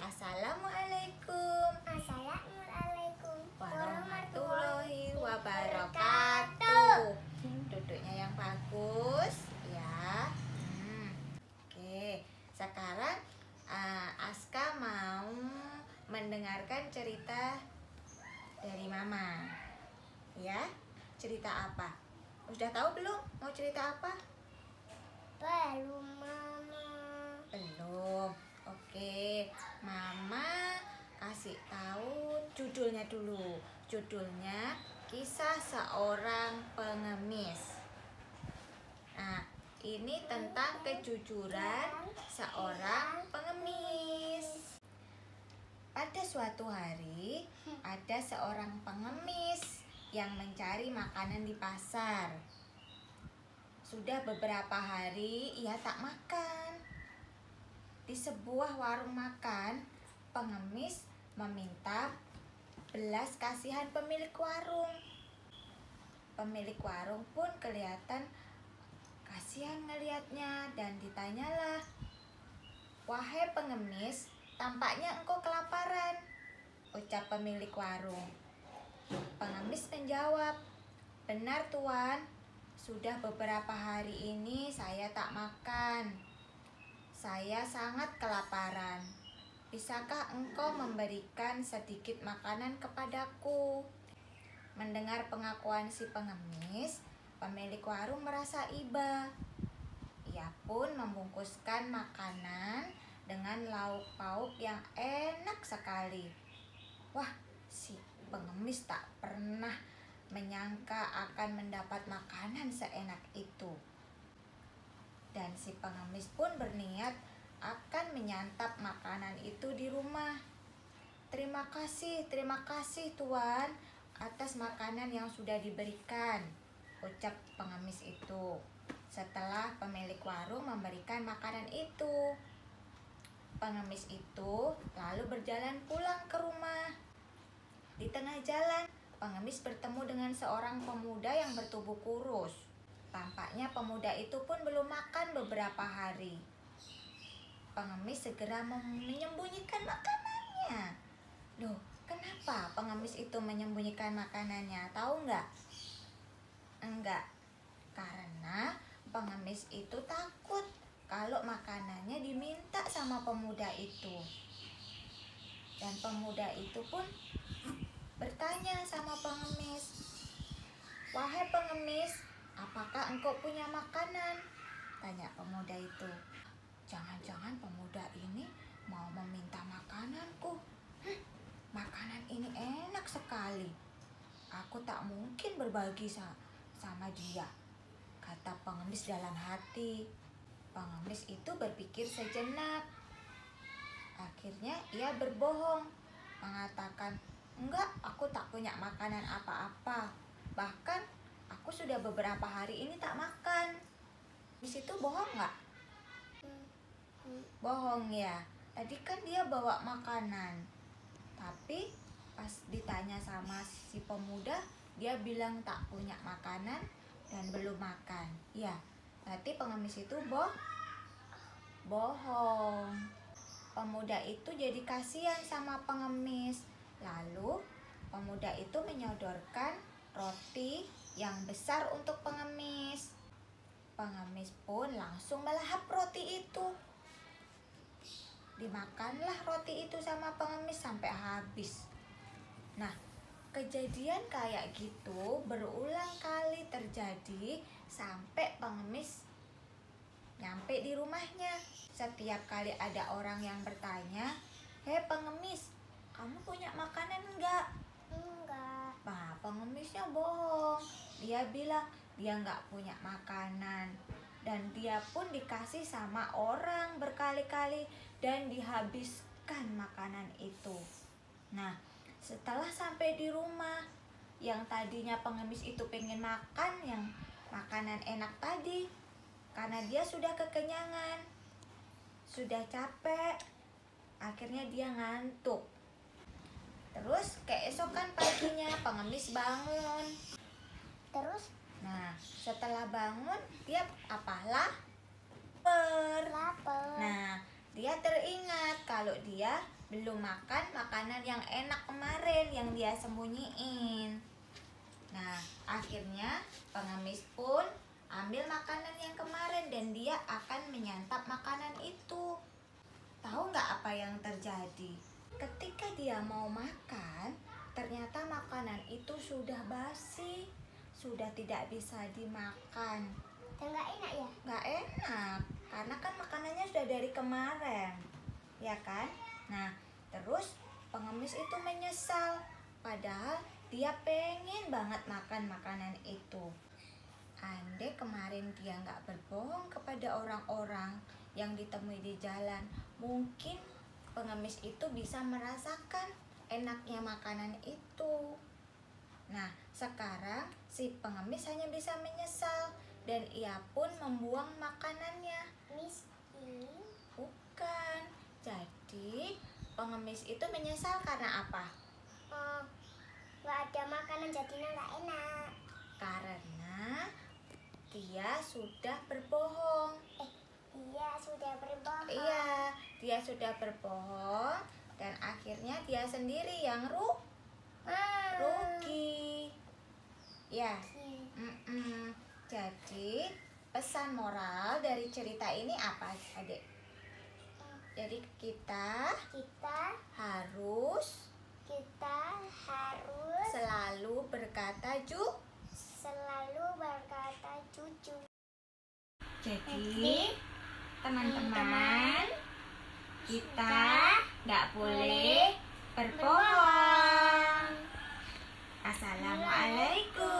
Assalamualaikum warahmatullahi wabarakatuh. Duduknya yang bagus ya. Oke, sekarang Aska mau mendengarkan cerita dari Mama. Ya, cerita apa? Udah tahu belum mau cerita apa? Belum, Mama. Belum. Oke, Mama kasih tahu judulnya dulu. Judulnya Kisah Seorang Pengemis. Nah, ini tentang kejujuran seorang pengemis. Pada suatu hari, ada seorang pengemis yang mencari makanan di pasar. Sudah beberapa hari ia tak makan. Di sebuah warung makan, pengemis meminta belas kasihan pemilik warung. Pemilik warung pun kelihatan kasihan ngelihatnya dan ditanyalah, "Wahai pengemis, tampaknya engkau kelaparan," ucap pemilik warung. Pengemis menjawab, "Benar tuan, sudah beberapa hari ini saya tak makan. Saya sangat kelaparan. Bisakah engkau memberikan sedikit makanan kepadaku?" Mendengar pengakuan si pengemis, pemilik warung merasa iba. Ia pun membungkuskan makanan dengan lauk pauk yang enak sekali. Wah, si pengemis tak pernah menyangka akan mendapat makanan seenak itu. Dan si pengemis pun berniat akan menyantap makanan itu di rumah. Terima kasih tuan atas makanan yang sudah diberikan," ucap pengemis itu. Setelah pemilik warung memberikan makanan itu, pengemis itu lalu berjalan pulang ke rumah. Di tengah jalan, pengemis bertemu dengan seorang pemuda yang bertubuh kurus. Tampaknya pemuda itu pun belum makan beberapa hari. Pengemis segera menyembunyikan makanannya. Loh, kenapa pengemis itu menyembunyikan makanannya? Tahu nggak? Enggak, karena pengemis itu takut kalau makanannya diminta sama pemuda itu. Dan pemuda itu pun bertanya sama pengemis, "Wahai pengemis, apakah engkau punya makanan?" tanya pemuda itu. Jangan-jangan pemuda ini mau meminta makananku. Makanan ini enak sekali. Aku tak mungkin berbagi sama dia, kata pengemis dalam hati. Pengemis itu berpikir sejenak. Akhirnya ia berbohong, mengatakan, "Enggak, aku tak punya makanan apa-apa. Bahkan aku sudah beberapa hari ini tak makan." Di situ bohong nggak? Bohong ya. Tadi kan dia bawa makanan. Tapi pas ditanya sama si pemuda, dia bilang tak punya makanan dan belum makan. Ya, berarti pengemis itu bohong. Pemuda itu jadi kasihan sama pengemis. Lalu pemuda itu menyodorkan roti yang besar untuk pengemis. Pengemis pun langsung melahap roti itu. Dimakanlah roti itu sama pengemis sampai habis. Nah, kejadian kayak gitu berulang kali terjadi sampai pengemis nyampe di rumahnya. Setiap kali ada orang yang bertanya, "Hei pengemis, kamu punya makanan enggak?" Enggak. Nah, pengemisnya bohong. Dia bilang dia enggak punya makanan. Dan dia pun dikasih sama orang berkali-kali dan dihabiskan makanan itu. Nah, setelah sampai di rumah, yang tadinya pengemis itu pengen makan yang makanan enak tadi, karena dia sudah kekenyangan, sudah capek, akhirnya dia ngantuk. Terus keesokan paginya pengemis bangun. Terus? Nah, setelah bangun dia lapar. Lapar. Nah, dia teringat kalau dia belum makan makanan yang enak kemarin yang dia sembunyiin. Nah, akhirnya pengemis pun ambil makanan yang kemarin dan dia akan menyantap makanan itu. Tahu nggak apa yang terjadi? Ketika dia mau makan, ternyata makanan itu sudah basi, sudah tidak bisa dimakan. Dan nggak enak ya? Nggak enak, karena kan makanannya sudah dari kemarin, ya kan? Nah, terus pengemis itu menyesal, padahal dia pengen banget makan makanan itu. Andai kemarin dia nggak berbohong kepada orang-orang yang ditemui di jalan, mungkin pengemis itu bisa merasakan enaknya makanan itu. Nah, sekarang si pengemis hanya bisa menyesal dan ia pun membuang makanannya. Miskin. Bukan. Jadi, pengemis itu menyesal karena apa? Nggak ada makanan jadinya nggak enak. Karena dia sudah berbohong. Iya, sudah berbohong. Iya, dia sudah berbohong dan akhirnya dia sendiri yang rugi. Ya. Jadi pesan moral dari cerita ini apa, adik? Jadi kita harus selalu berkata jujur. Jadi teman-teman, kita nggak boleh berbohong. Assalamualaikum.